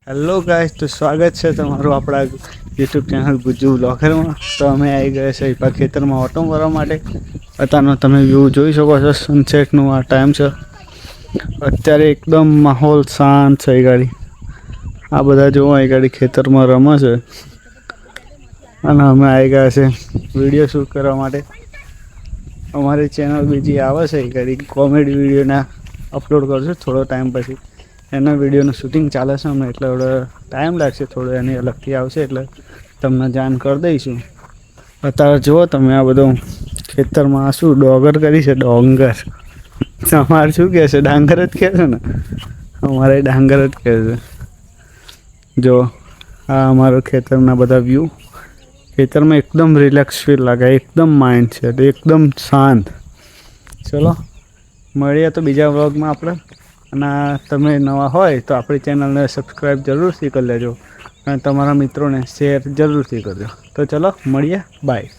Hello guys, તો સ્વાગત છે તમારું આપણા યુટ્યુબ ચેનલ ગુજ્જુ બ્લોગરમાં. તો અમે આવી ગયા છે ઈપા ખેતરમાં ઓટો મારવા માટે. અત્યારનો તમે વ્યૂ જોઈ શકો છો, સનસેટનું આ ટાઈમ છે. અત્યારે એકદમ માહોલ શાંત છે. એ ગાડી આ બધા જોવા એ ગાડી ખેતરમાં રમે છે અને અમે આવી ગયા છે વિડીયો શૂટ કરવા માટે. અમારી ચેનલ બીજી આવે છે એ ગાડી કોમેડી વિડીયોના અપલોડ કરશું થોડો ટાઈમ પછી. એના વિડીયોનું શૂટિંગ ચાલે છે અમે, એટલે ટાઈમ લાગશે થોડો. એની અલગથી આવશે એટલે તમને જાણ કરી દઈશું. અત્યારે જુઓ તમે આ બધું ખેતરમાં શું ડોગર કરી છે. ડોંગર તમારે શું કહે છે? ડાંગર જ કહે છે ને? અમારે ડાંગર જ કહે છે. જો આ અમારો ખેતરના બધા વ્યૂ. ખેતરમાં એકદમ રિલેક્સ ફીલ લાગે, એકદમ માઇન્ડ છે, એકદમ શાંત. ચલો મળીએ તો બીજા વ્લોગમાં આપણે. અને તમે નવા હોય તો આપણી ચેનલને સબસ્ક્રાઈબ જરૂરથી કરી લેજો અને તમારા મિત્રોને શેર જરૂરથી કરજો. તો ચલો મળીએ, બાય.